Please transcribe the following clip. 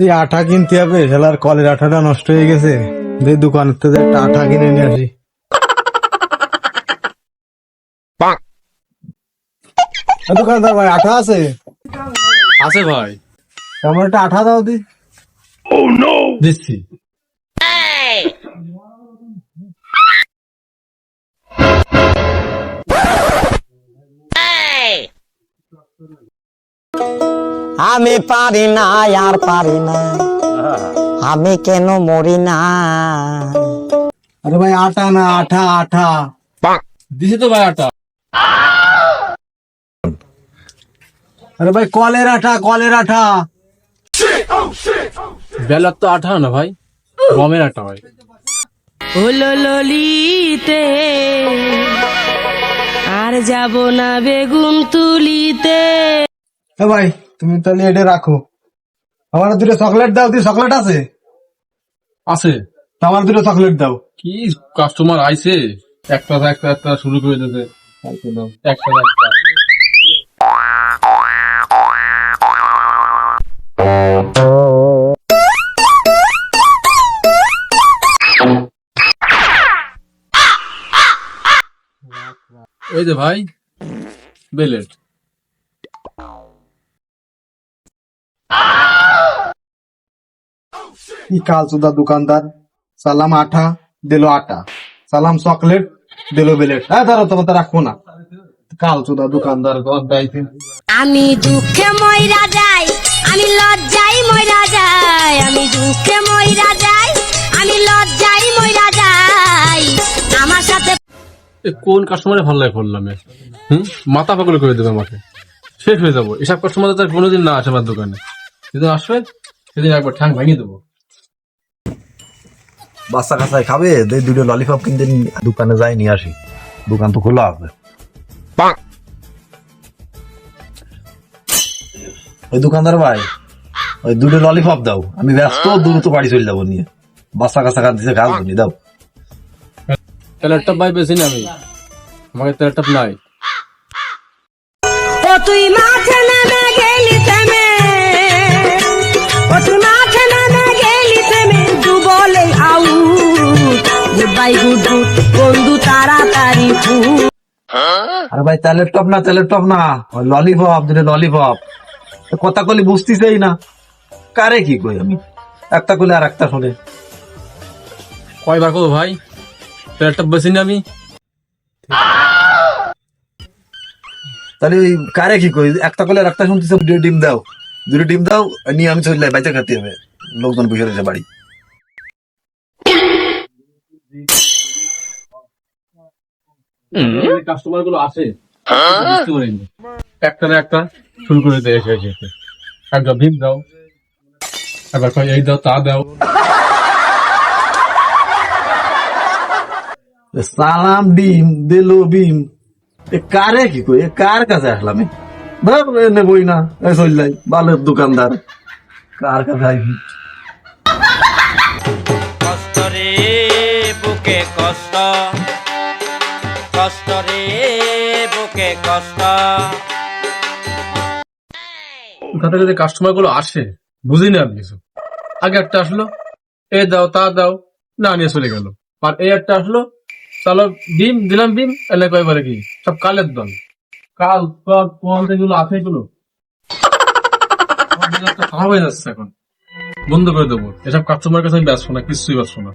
এই আঠা কিনতে হবে, শালার কলের আঠাটা নষ্ট হয়ে গেছে। দোকানের থেকে একটা আঠা কিনে নিয়ে আসি। দোকানদার ভাই, আঠা আছে? আছে ভাই। আমার একটা আঠা দাও দি। দিচ্ছি। আমি পারি না আর পারি না, আমি কেন মরি না। আরে ভাই আটা না, আঠা আঠা। দিছি তো ভাই আটা। আরে ভাই কলের আঠা, কলের আঠা। বেলার তো আঠা না ভাই, গমের আটা ভাই। হলো ললিতে আর যাব না বেগুন তুলিতে। ভাই তুমি তাহলে এটা রাখো, আমার দুটো চকলেট দাও। তুই চকলেট আছে? আছে। আমার দুটো চকলেট দাও। কি কাস্টমার আইছে, একটা একটা একটা শুরু করে দিতে। একটা একটা এই যে ভাই বেলেট। কি কালচুদা দোকানদার, সালাম আঠা দিল আটা, সালাম চকলেট দিল বেলেট। হ্যাঁ দাঁড়ো, তোমার রাখবো না। কালচুদা দোকানদার। আমি দুঃখে মইরা যাই, আমি লজ্জাই মইরা যাই, আমি দুঃখে মইরা যাই, আমি লজ্জাই মইরা যাই। আমার সাথে কোন কাস্টমারে ভালো লাগে করলাম, মাথা পাগল করে দেবে আমাকে, শেষ হয়ে যাবো। এসব কাস্টমার তো কোনোদিন না আসে আমার দোকানে। যেদিন আসবে সেদিন একবার ঠ্যাং ভেঙে দেবো। বাচ্চা কাচ্চায় খাবে, দুটো ললিপপ কিনতে দোকানে যাই নিয়ে আসি। দোকান তো খোলা আছে। ওই দোকানদার ভাই, ওই দুটো ললিপপ দাও, আমি ব্যস্ত, দ্রুত বাড়ি চলে যাবো নিয়ে। বাচ্চা কাচ্চা কাঁদছে, কাজ নি দাও। তেলের টপ ভাই বেশি না, আমি আমাকে তেলের টপ নাই। ও তুই মাঠে নেমে গেলি থেমে, ও তুই মাঠে নেমে গেলি থেমে, দু বলে out, good bye good good, বন্ধু তাড়াতাড়ি ফুট। আরে ভাই তেলের টপ না, তেলের টপ না, ওই ললিপপ, দুটো ললিপপ। কথা কলি বুঝতেছেই না, কারে কি কই আমি, একটা কলি আর একটা শোনে। কয়বার করবো ভাই, তেলের টপ বেশি না আমি। তাহলে ওই কারে কি কই, একটা কলি আর একটা শুনতেছে। দুটো ডিম দাও, দুটো ডিম দাও, নিয়ে আমি চলে যাই, বাইতে খাতে হবে। লোকজন বসে রয়েছে বাড়ি। কাস্টমার গুলো আসে, বুঝতে পারিনি। একটা না একটা শুরু করে দেয়, এসে এসে এসে। একবার ভিম দাও, একবার কয় এই দাও তা দাও। সালাম ডিম দিল বিম, এ কারে কি কই, এ কার কাছে আসলাম? নেবই না, চললাই বালের দোকানদার, কার কাছে আইবি? কষ্ট রে বুকে কষ্ট, কষ্ট রে বুকে কষ্ট। ওখানে যদি কাস্টমার গুলো আসে, বুঝি না আমি কিছু। আগে একটা আসলো, এ দাও তা দাও, না নিয়ে চলে গেল। আর এই একটা আসলো, চলো ডিম দিলাম, ডিম এলে কয়বারে কি সব কালের দল। কাল পল যেগুলো আছে এগুলো খারাপ হয়ে যাচ্ছে। এখন বন্ধ করে দেবো, এসব কাস্টমার কাছে আমি ব্যস্ত না, কিছুই ব্যস্ত না।